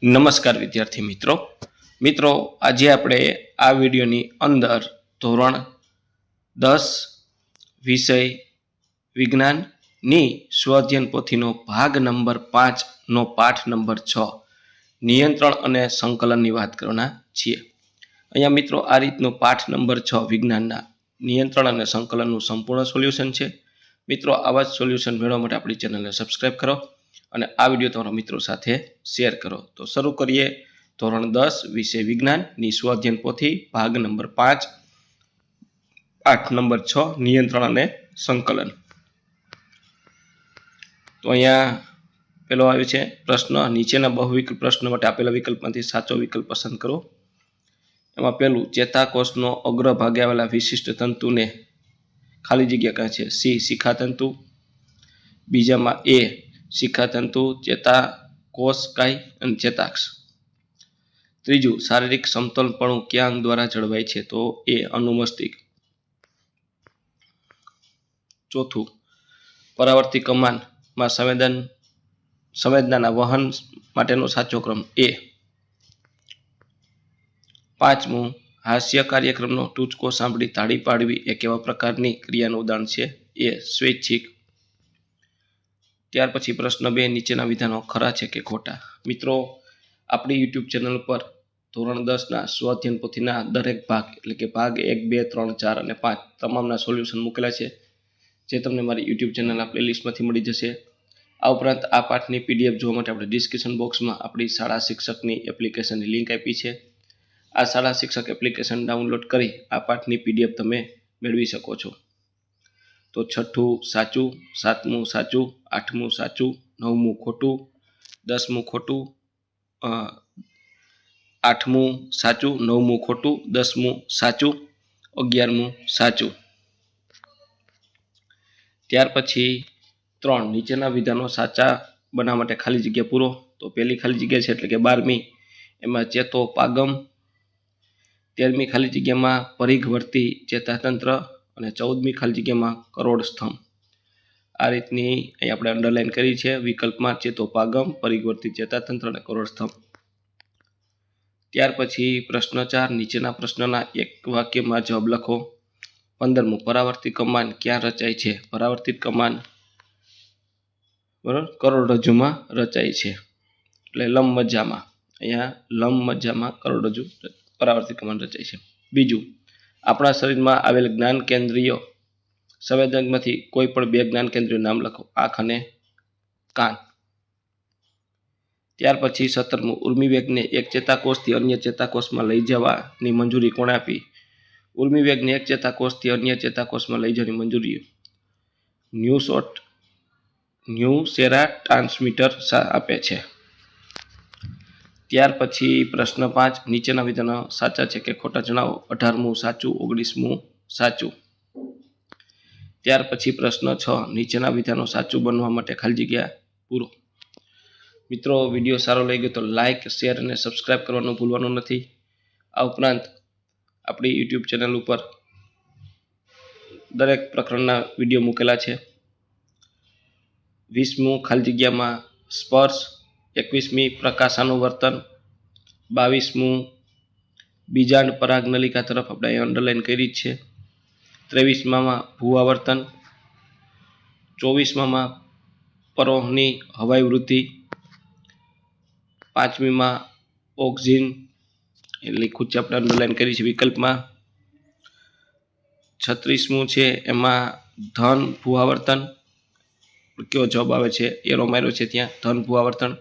નમસ્કાર વિદ્યાર્થી મિત્રો આજે આપણે આ વિડીયોની અંદર ધોરણ 10 વિષય વિજ્ઞાનની સ્વઅધ્યયન પોથીનો ભાગ નંબર 5 નો પાઠ નંબર 6 નિયંત્રણ અને સંકલનની વાત કરવાના છીએ। અહીંયા મિત્રો આ રીતનો પાઠ નંબર 6 વિજ્ઞાનના નિયંત્રણ અને સંકલનનું સંપૂર્ણ સોલ્યુશન છે। મિત્રો આવા જ સોલ્યુશન મેળવવા માટે આપણી ચેનલને સબસ્ક્રાઇબ કરો અને આ વિડીયો તમારા મિત્રો સાથે શેર કરો। તો શરૂ કરીએ ધોરણ 10 વિષય વિજ્ઞાનની સ્વઅધ્યયન પોથી ભાગ નંબર 5 પાઠ નંબર 6 નિયંત્રણ અને સંકલન। તો અહીંયા પેલો આવ્યો છે પ્રશ્ન, નીચેના બહુવિકલ્પ પ્રશ્ન માટે આપેલા વિકલ્પમાંથી સાચો વિકલ્પ પસંદ કરો। એમાં પહેલું, ચેતાકોષનો અગ્રભાગે આવેલા વિશિષ્ટ તંતુને ખાલી જગ્યા કહે છે સી શિખાતંતુ, બીજામાં એ શિખાતંતુ, ચેતાકોષકાય અને ચેતાક્ષ। ત્રીજું, શારીરિક સમતોલપણું કયા અંગ દ્વારા જળવાય છે? તો એ અનુમસ્તિષ્ક। ચોથું, પરાવર્તી કમાનમાં સંવેદનાના વહન માટેનો સાચો ક્રમ એ। પાંચમું, હાસ્ય કાર્યક્રમનો ટૂચકો સાંભળી તાળી પાડવી એ કેવા પ્રકારની ક્રિયાનું ઉદાહરણ છે? એ સ્વૈચ્છિક। ત્યાર પછી પ્રશ્ન 2, નીચેના વિધાનો ખરા છે કે ખોટા? મિત્રો આપણી યુટ્યુબ ચેનલ પર ધોરણ 10ના સ્વઅધ્યયન પોથીના દરેક ભાગ એટલે કે ભાગ 1, 2, 3, 4 અને 5 તમામના સોલ્યુશન મૂકેલા છે, જે તમને મારી યુટ્યુબ ચેનલના પ્લેલિસ્ટમાંથી મળી જશે। આ ઉપરાંત આ પાઠની પીડીએફ જોવા માટે આપણે ડિસ્ક્રિપ્શન બોક્સમાં આપણી શાળા શિક્ષકની એપ્લિકેશનની લિંક આપી છે। આ શાળા શિક્ષક એપ્લિકેશન ડાઉનલોડ કરી આ પાઠની પીડીએફ તમે મેળવી શકો છો। તો 6થું સાચું, 7મું સાચું, 8મું સાચું, 9મું ખોટું, 10મું ખોટું, 8મું સાચું, 9મું ખોટું, 10મું સાચું, 11મું સાચું। ત્યાર પછી 3, નીચેના વિધાનો સાચા બનાવવા માટે ખાલી જગ્યા પૂરો। તો પહેલી ખાલી જગ્યા છે એટલે કે 12મી, એમાં ચેતોપાગમ। 13મી ખાલી જગ્યામાં પરિઘવર્તી ચેતાતંત્ર અને 14મી ખાલી જગ્યામાં કરોડ સ્તંભ। આ રીતની અહીં આપણે અંડરલાઈન કરી છે વિકલ્પમાં ચેતોપાગમ, પરિઘવર્તી ચેતાતંત્ર અને કરોડ સ્તંભ। ત્યાર પછી પ્રશ્ન 4, નીચેના પ્રશ્નના એક વાક્યમાં જવાબ લખો। 15મું, પરાવર્તી કમાન ક્યાં રચાય છે? પરાવર્તિત કમાન બરાબર કરોડરજ્જુમાં રચાય છે, એટલે લંબમજ્જામાં, અહીંયા લંબમજ્જામાં કરોડરજ્જુ પરાવર્તિત કમાન રચાય છે। બીજું, આપણા શરીરમાં આવેલ જ્ઞાન કેન્દ્રીય સંવેદકમાંથી કોઈ પણ 2 જ્ઞાન કેન્દ્રીય નામ લખો, આંખ અને કાન। ત્યાર પછી 17મું, ઉર્મિવેગને એક ચેતાકોષથી અન્ય ચેતાકોષમાં લઈ જવાની મંજૂરી કોણે આપી? ઉર્મિવેગને એક ચેતાકોષથી અન્ય ચેતાકોષમાં લઈ જવાની મંજૂરી ન્યુરોટ્રાન્સમીટર આપે છે। ત્યાર પછી પ્રશ્ન 5, નીચેના વિધાનો સાચા છે કે ખોટા જણાવો। 18મું સાચું, 19મું સાચું। ત્યાર પછી પ્રશ્ન 6, નીચેના વિધાનો સાચું બનવા માટે ખાલી જગ્યા પૂરો। મિત્રો વિડીયો સારો લાગ્યો તો લાઇક, શેર અને સબસ્ક્રાઇબ કરવાનું ભૂલવાનું નથી। આ ઉપરાંત આપણી યુટ્યુબ ચેનલ ઉપર દરેક પ્રકરણના વિડીયો મૂકેલા છે। 20મું ખાલી જગ્યામાં સ્પર્શ, 21મી પ્રકાશાનુવર્તન, 22મું બીજાંડ પરાગનલિકા તરફ આપણે અહીં અંડરલાઈન કરી જ છે, 23માં ભૂઆવર્તન, 24માં પરોહની હવાઈ વૃદ્ધિ, 5મીમાં ઓક્સિન એટલે ખુદ આપણે અંડરલાઈન કરી છે વિકલ્પમાં, 36મું છે એમાં ધન ભૂઆવર્તન, કયો જવાબ આવે છે એરો માર્યો છે ત્યાં ધન ભૂઆવર્તન।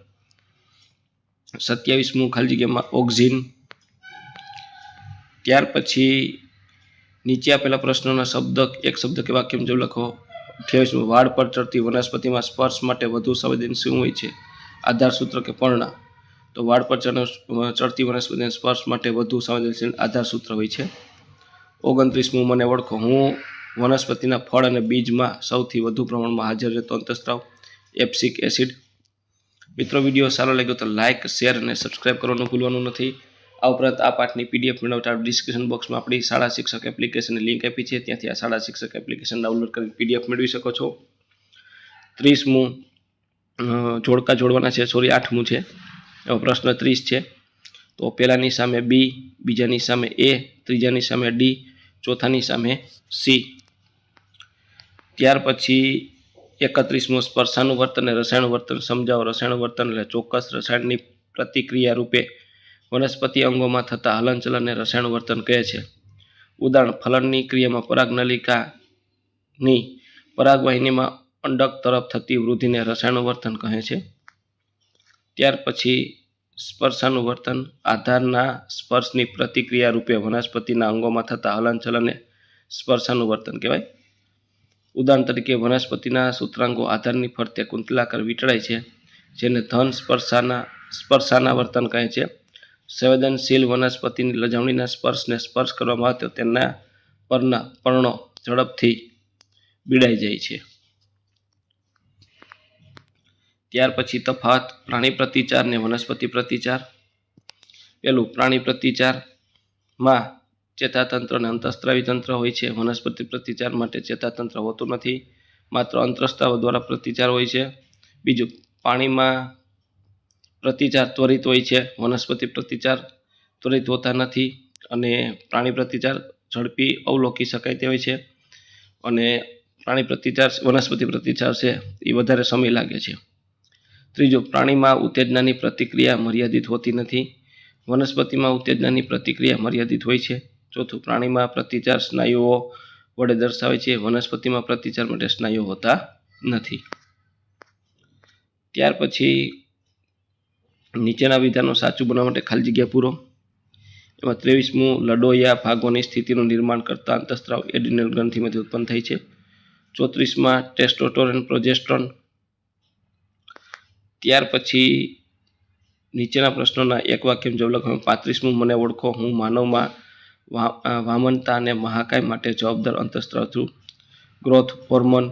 27મું ખાલી જગ્યામાં ઓક્સિન। ત્યાર પછી નીચે આપેલા પ્રશ્નોના એક શબ્દ કે વાક્યમાં જવાબ લખો। 28મું, વાળ પર ચડતી વનસ્પતિમાં સ્પર્શ માટે વધુ સંવેદનશીલ હોય છે? આધારસૂત્ર કે પર્ણ? તો વાળ પર ચડતી વનસ્પતિના સ્પર્શ માટે વધુ સંવેદનશીલ આધારસૂત્ર હોય છે। 29મું, મને ઓળખો। હું વનસ્પતિના ફળ અને બીજમાં સૌથી વધુ પ્રમાણમાં હાજર રહેતો અંતઃસ્ત્રાવ એપ્સિક એસિડ। મિત્રો વિડીયો સારો લાગ્યો તો લાઇક, શેર અને સબસ્ક્રાઇબ કરવાનું ભૂલવાનું નથી। આ ઉપરાંત આ પાઠની પીડીએફ મેળવતા ડિસ્ક્રિપ્શન બોક્સમાં આપણી શાળા શિક્ષક એપ્લિકેશનની લિંક આપી છે, ત્યાંથી આ શાળા શિક્ષક એપ્લિકેશન ડાઉનલોડ કરી પીડીએફ મેળવી શકો છો। 30મું જોડકા જોડવાના છે, 8મું છે એવો પ્રશ્ન 30 છે. તો પહેલાની સામે બી, બીજાની સામે એ, ત્રીજાની સામે ડી, ચોથાની સામે સી. ત્યાર પછી 31મું સ્પર્શાનુવર્તન અને રસાયણુવર્તન સમજાવો. રસાયણુવર્તન એટલે ચોક્કસ રસાયણની પ્રતિક્રિયા રૂપે વનસ્પતિ અંગોમાં થતા હલનચલનને રસાયણુવર્તન કહે છે. ઉદાહરણ: ફલનની ક્રિયામાં પરાગનલિકાની પરાગવાહિનીમાં અંડક તરફ થતી વૃદ્ધિને રસાયણુવર્તન કહે છે. ત્યાર પછી સ્પર્શાનુવર્તન આધારના સ્પર્શની પ્રતિક્રિયા રૂપે વનસ્પતિના અંગોમાં થતા હલનચલનને સ્પર્શાનુવર્તન કહેવાય. ઉદાહરણ તરીકે વનસ્પતિના સૂત્રાંગો આધારની ફરતે કુંતલાકાર વીંટળાય છે, જેને ધન સ્પર્શાનાવર્તન કહે છે. સંવેદનશીલ વનસ્પતિની લજામણીના સ્પર્શને સ્પર્શ કરવામાં આવે તો તેના પરના પર્ણો ઝડપથી બીડાઈ જાય છે. ત્યાર પછી તફાવત પ્રાણી પ્રતિચાર અને વનસ્પતિ પ્રતિચાર. પહેલું, પ્રાણી પ્રતિચારમાં ચેતાતંત્ર અને અંતઃસ્ત્રાવી તંત્ર હોય છે. વનસ્પતિ પ્રતિચાર માટે ચેતાતંત્ર હોતું નથી, માત્ર અંતઃસ્ત્રાવ દ્વારા પ્રતિચાર હોય છે. બીજું, પાણીમાં પ્રતિચાર ત્વરિત હોય છે, વનસ્પતિ પ્રતિચાર ત્વરિત હોતા નથી, અને પ્રાણી પ્રતિચાર ઝડપી અવલોકી શકાય તે હોય છે, અને વનસ્પતિ પ્રતિચાર છે એ વધારે સમય લાગે છે. ત્રીજું, પ્રાણીમાં ઉત્તેજનાની પ્રતિક્રિયા મર્યાદિત હોતી નથી, વનસ્પતિમાં ઉત્તેજનાની પ્રતિક્રિયા મર્યાદિત હોય છે. ચોથું, પ્રાણીમાં પ્રતિચાર સ્નાયુઓ વડે દર્શાવે છે, વનસ્પતિમાં પ્રતિચાર માટે સ્નાયુઓ હોતા નથી. ત્યાર પછી નીચેના વિધાનો સાચું બનાવવા માટે ખાલી જગ્યા પૂરો. એમાં 23મું, લડોયા ભાગોની સ્થિતિનું નિર્માણ કરતા અંતઃસ્ત્રાવ એડ્રિનલ ગ્રંથિમાંથી ઉત્પન્ન થાય છે. 34માં, ટેસ્ટોસ્ટેરોન, પ્રોજેસ્ટેરોન. ત્યાર પછી નીચેના પ્રશ્નોના એક વાક્યમાં જવાબ લખો. 35મું, મને ઓળખો, હું માનવમાં વામનતા અને મહાકાય માટે જવાબદાર અંતઃસ્ત્રાવ છું, ગ્રોથ હોર્મોન.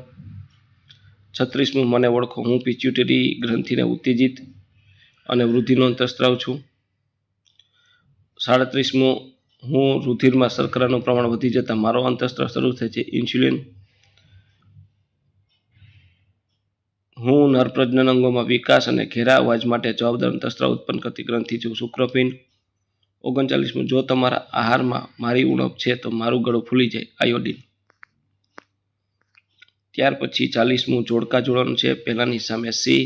36મું, મને ઓળખો, હું પિટ્યુટરી ગ્રંથિને ઉત્તેજિત અને વૃદ્ધિનો અંતઃસ્ત્રાવ છું. 37મું, હું રુધિરમાં શર્કરાનું પ્રમાણ વધી જતાં મારો અંતઃસ્ત્રાવ શરૂ થાય છે, ઇન્સ્યુલિન. હું નરપ્રજનન અંગોમાં વિકાસ અને ઘેરા અવાજ માટે જવાબદાર અંતઃસ્ત્રાવ ઉત્પન્ન કરતી ગ્રંથિ છું, શુક્રપિંડ. 39મું, જો તમારા આહારમાં મારી ઉણપ છે તો મારું ગળું ફૂલી જાય, આયોડિન. ત્યાર પછી 40મું, જોડકા જોડવાનું છે. પહેલાની સામે સી,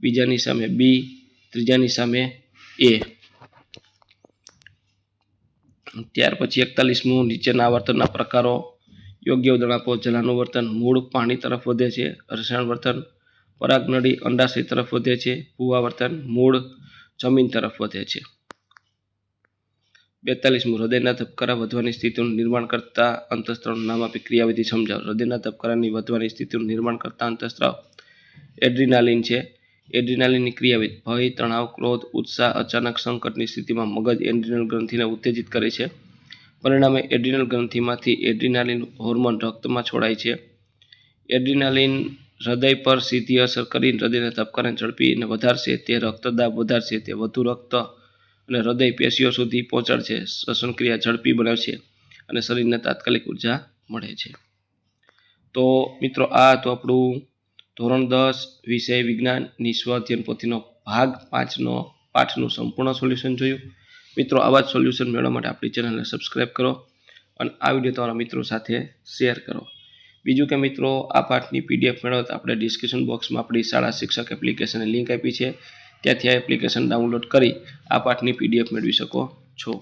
બીજાની સામે બી, ત્રીજાની સામે એ. ત્યાર પછી 41મું, નીચેના આવર્તનના પ્રકારો યોગ્ય ઉદાહરણ આપો. જલાનુવર્તન, મૂળ પાણી તરફ વધે છે. રસાયણવર્તન, પરાગનળી અંડાશય તરફ વધે છે. ભૂઆવર્તન, મૂળ જમીન તરફ વધે છે. 42મું, હૃદયના ધબકારા વધવાની સ્થિતિનું નિર્માણ કરતા અંતઃસ્ત્રાવનું નામ આપી ક્રિયાવિધિ સમજાવો. હૃદયના ધબકારાની વધવાની સ્થિતિનું નિર્માણ કરતા અંતઃસ્ત્રાવ એડ્રિનાલિન છે. એડ્રિનાલિનની ક્રિયાવિધિ: ભય, તણાવ, ક્રોધ, ઉત્સાહ, અચાનક સંકટની સ્થિતિમાં મગજ એડ્રિનલ ગ્રંથિને ઉત્તેજિત કરે છે. પરિણામે એડ્રિનલ ગ્રંથિમાંથી એડ્રિનાલિન હોર્મોન રક્તમાં છોડાય છે. એડ્રિનાલિન હૃદય પર સીધી અસર કરીને હૃદયના ધબકારાને ઝડપી અને વધારશે, તે રક્તદાબ વધારશે, તે વધુ રક્ત અને હૃદય પેશીઓ સુધી પહોંચાડશે, શ્વસનક્રિયા ઝડપી બનાવશે અને શરીરને તાત્કાલિક ઉર્જા મળે છે. તો મિત્રો, આ તો આપણું ધોરણ 10 વિષય વિજ્ઞાનની સ્વ અધ્યયન પોથીનો ભાગ 5નો પાઠનું સંપૂર્ણ સોલ્યુશન જોયું. મિત્રો, આવા જ સોલ્યુશન મેળવવા માટે આપણી ચેનલને સબસ્ક્રાઈબ કરો અને આ વિડીયો તમારા મિત્રો સાથે શેર કરો. બીજું કે મિત્રો, આ પાઠની PDF મેળવવા આપણે ડિસ્ક્રિપ્શન બોક્સમાં આપણી શાળા શિક્ષક એપ્લિકેશનની લિંક આપી છે, ત્યાંથી આ એપ્લિકેશન ડાઉનલોડ કરી આ પાઠની PDF મેળવી શકો છો.